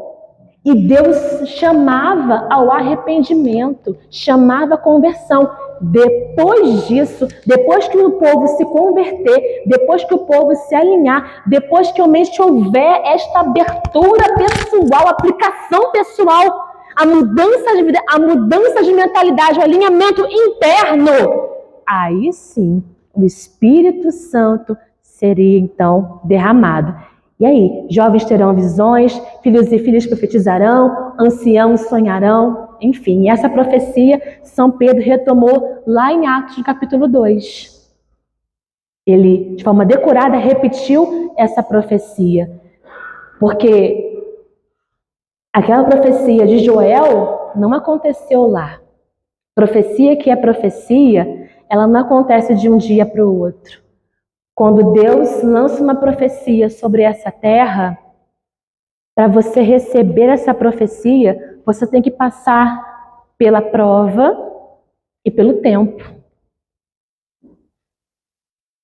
E Deus chamava ao arrependimento, chamava a conversão. Depois disso, depois que o povo se converter, depois que o povo se alinhar, depois que realmente houver esta abertura pessoal, aplicação pessoal, a mudança de vida, a mudança de mentalidade, o alinhamento interno, aí sim, o Espírito Santo seria então derramado. E aí, jovens terão visões, filhos e filhas profetizarão, anciãos sonharão, enfim. Essa profecia São Pedro retomou lá em Atos, no capítulo 2. Ele, de forma decorada, repetiu essa profecia. Porque aquela profecia de Joel não aconteceu lá. Profecia que é profecia, ela não acontece de um dia para o outro. Quando Deus lança uma profecia sobre essa terra, para você receber essa profecia, você tem que passar pela prova e pelo tempo.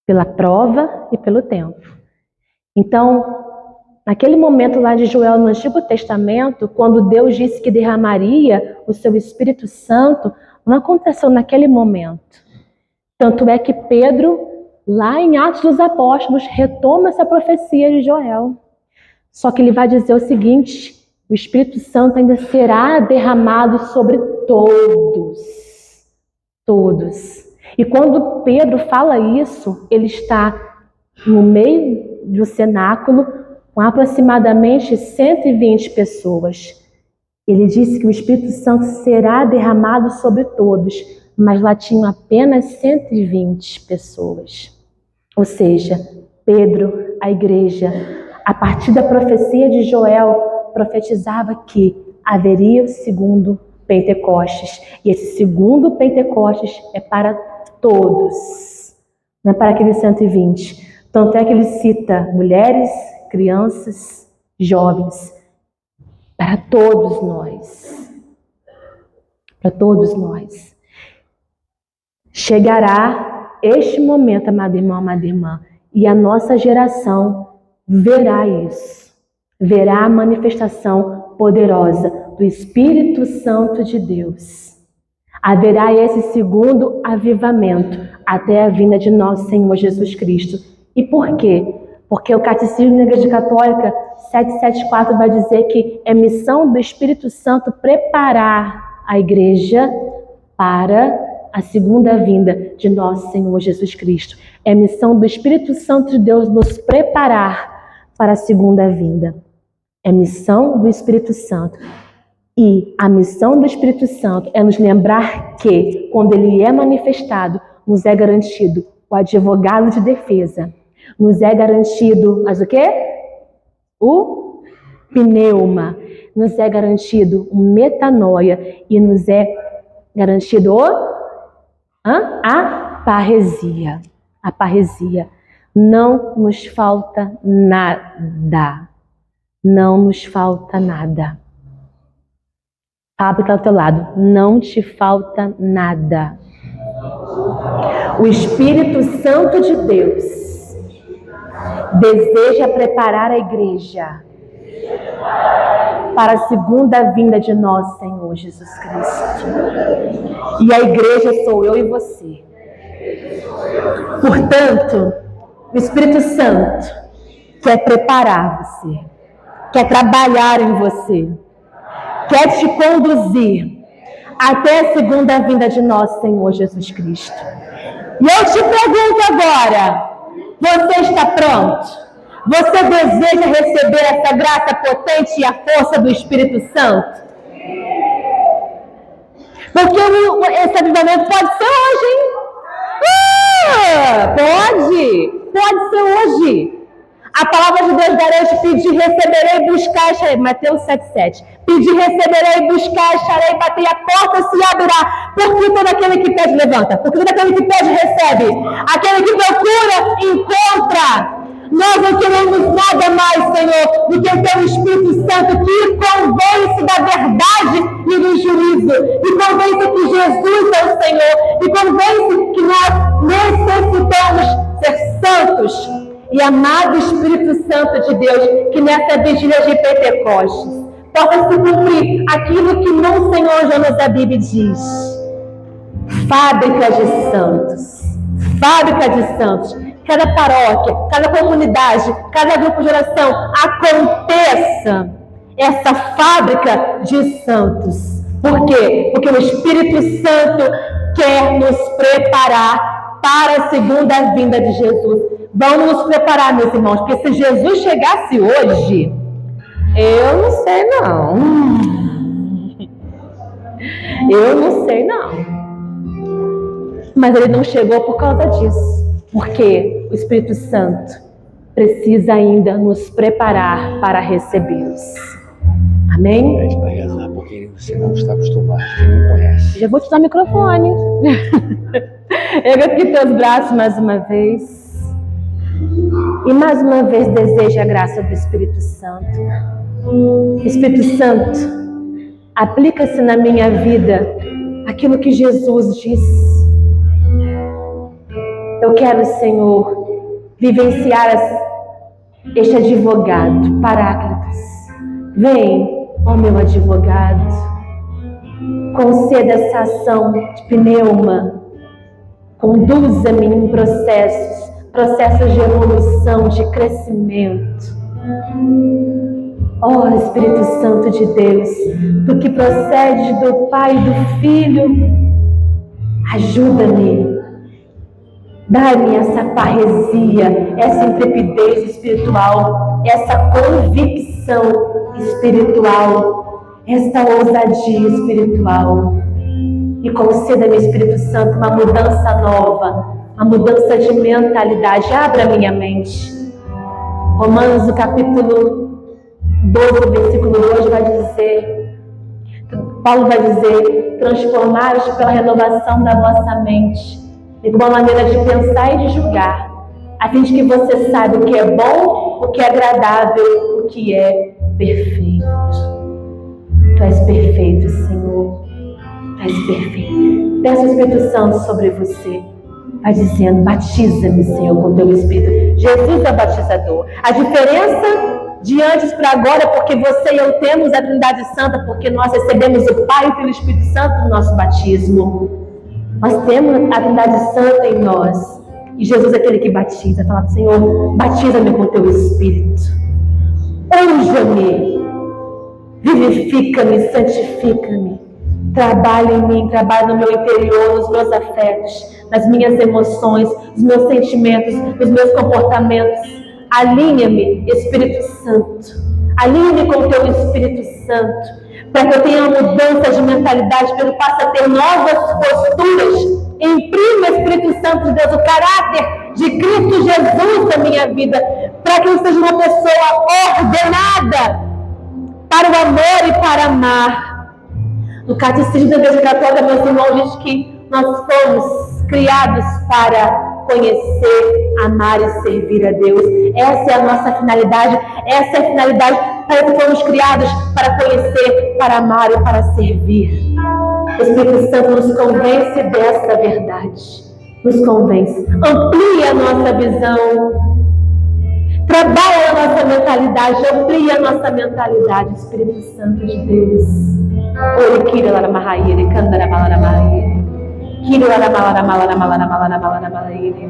Pela prova e pelo tempo. Então, naquele momento lá de Joel no Antigo Testamento, quando Deus disse que derramaria o seu Espírito Santo, não aconteceu naquele momento. Tanto é que Pedro, lá em Atos dos Apóstolos, retoma essa profecia de Joel. Só que ele vai dizer o seguinte: o Espírito Santo ainda será derramado sobre todos. Todos. E quando Pedro fala isso, ele está no meio do cenáculo com aproximadamente 120 pessoas. Ele disse que o Espírito Santo será derramado sobre todos, mas lá tinham apenas 120 pessoas. Ou seja, Pedro, a igreja, a partir da profecia de Joel, profetizava que haveria o segundo Pentecostes. E esse segundo Pentecostes é para todos, não é para aqueles 120. Tanto é que ele cita mulheres, crianças, jovens, para todos nós. Para todos nós. Chegará este momento, amado irmão, amada irmã, e a nossa geração verá isso. Verá a manifestação poderosa do Espírito Santo de Deus. Haverá esse segundo avivamento até a vinda de nosso Senhor Jesus Cristo. E por quê? Porque o Catecismo da Igreja Católica 774 vai dizer que é missão do Espírito Santo preparar a igreja para a segunda vinda de nosso Senhor Jesus Cristo. É missão do Espírito Santo de Deus nos preparar para a segunda vinda. É missão do Espírito Santo. E a missão do Espírito Santo é nos lembrar que, quando ele é manifestado, nos é garantido o advogado de defesa. Nos é garantido, mas o quê? O pneuma. Nos é garantido o metanoia. E nos é garantido a parresia. A parresia. Não nos falta nada. Não nos falta nada. Fala para o teu lado. Não te falta nada. O Espírito Santo de Deus deseja preparar a igreja para a segunda vinda de nosso Senhor Jesus Cristo. E a igreja sou eu e você. Portanto, o Espírito Santo quer preparar você, quer trabalhar em você, quer te conduzir até a segunda vinda de nosso Senhor Jesus Cristo. E eu te pergunto agora, você está pronto? Você deseja receber essa graça potente e a força do Espírito Santo? Porque esse avivamento pode ser hoje, hein? Pode ser hoje. A palavra de Deus garante: pedir, receberei, buscar, acharei. Mateus 7,7. Pedir, receberei, buscar, acharei, bater, a porta se abrirá. Porque todo aquele que pede, levanta. Porque todo aquele que pede, recebe. Aquele que procura, encontra. Nós não queremos nada mais, Senhor, do que o Teu Espírito Santo que convence da verdade e do juízo. E convence que Jesus é o Senhor. E convence que nós necessitamos ser santos. E amado Espírito Santo de Deus, que nessa vigília de Pentecostes possa se cumprir aquilo que Monsenhor Jonas Abib diz: fábrica de santos, fábrica de santos. Cada paróquia, cada comunidade, cada grupo de oração, aconteça essa fábrica de santos. Por quê? Porque o Espírito Santo quer nos preparar para a segunda vinda de Jesus. Vamos nos preparar, meus irmãos, porque se Jesus chegasse hoje, eu não sei não. Eu não sei não. Mas ele não chegou por causa disso, porque o Espírito Santo precisa ainda nos preparar para recebê-los. Amém? Pede para rezar, porque você não está acostumado, você não conhece. Já vou te dar o microfone. Erga aqui teus braços mais uma vez. E mais uma vez deseja a graça do Espírito Santo. Espírito Santo, aplica-se na minha vida aquilo que Jesus disse. Eu quero, Senhor, vivenciar este advogado, Paráclitos. Vem, ó meu advogado, conceda essa ação de pneuma, conduza-me em processos de evolução, de crescimento. Ó Espírito Santo de Deus, tu que procede do Pai e do Filho, ajuda-me, dá-me essa parresia, essa intrepidez espiritual, essa convicção espiritual, esta ousadia espiritual. E conceda-me, Espírito Santo, uma mudança nova, uma mudança de mentalidade. Abra a minha mente. Romanos, no capítulo 12, versículo 2, vai dizer, Paulo vai dizer, transformai-vos pela renovação da vossa mente, de uma maneira de pensar e de julgar, a fim de que você saiba o que é bom, o que é agradável, o que é perfeito. Tu és perfeito, Senhor. Tu és perfeito. Peço o Espírito Santo sobre você. Vai dizendo, batiza-me, Senhor, com teu Espírito. Jesus é o batizador. A diferença de antes para agora é porque você e eu temos a Trindade Santa, porque nós recebemos o Pai, o Filho e o Espírito Santo no nosso batismo. Nós temos a Trindade Santa em nós. E Jesus é aquele que batiza. Fala, Senhor, batiza-me com teu Espírito. Unja-me. Vivifica-me, santifica-me. Trabalha em mim, trabalha no meu interior, nos meus afetos, nas minhas emoções, nos meus sentimentos, nos meus comportamentos. Alinha-me, Espírito Santo. Alinha-me com o teu Espírito Santo, para que eu tenha uma mudança de mentalidade, para que eu passe a ter novas posturas. Imprima, Espírito Santo de Deus, o caráter de Cristo Jesus na minha vida, para que eu seja uma pessoa ordenada para o amor e para amar. No Catecismo da Igreja Católica, meus irmãos, diz que nós fomos criados para conhecer, amar e servir a Deus. Essa é a nossa finalidade, essa é a finalidade para que fomos criados, para conhecer, para amar e para servir. O Espírito Santo nos convence dessa verdade, nos convence, amplia a nossa visão, trabalha a nossa mentalidade, amplia a nossa mentalidade, Espírito Santo de Deus. Ore kira lara mahayere kandara malara mahayere. Kiro lara malara malara malara malara malara mahayere.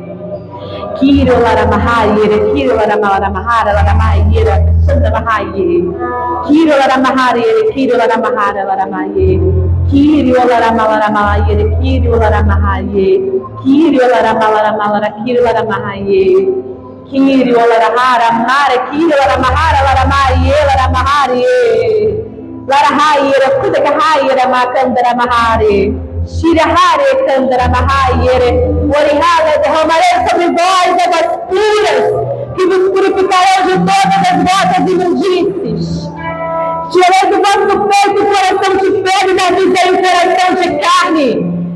Kiro lara mahayere, kiro lara malara mahara lara mahayere, sanda mahayere. Kiro lara mahayere, kiro lara mahara lara mahayere. Kiro lara malara mahayere, kiro lara mahayere. Kiro lara malara malara, kiro lara mahayere. Kiro lara hara mara, kiro lara mahara lara mahayere, lara mahayere. Lara Hayere, Kudaka Hayere, Makandara Mahare, Shira Hare, Kandara Mahayere, Orihara, derramarei sobre vós águas puras, que vos purificarão de todas as vossas imundícies. Tirei do vosso peito o coração de pedra e me avisei o coração de carne.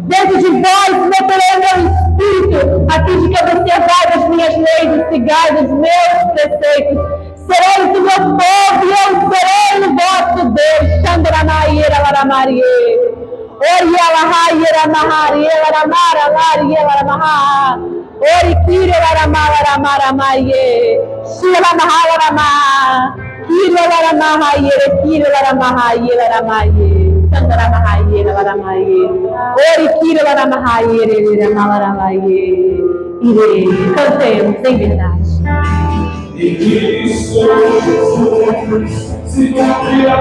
Dentro de vós meterei meu espírito, a fim de que observai as minhas leis e sigais os meus preceitos. Sereis o meu povo e eu serei o vosso Deus. Chandra Maíra Laramarie. Ori Alahayera Maharie Laramara Larie Laramaha. Ori Kiri Laramara Laramara Maie. Shira Mahala Rama. Kiri Laramahayere Kiri Laramahaye Laramaye. Chandra Mahayera Laramaye. Ori Kiri Laramahayere Laramalaye. Ire. Cantemos em verdade. E Cristo Jesus se cumprirá.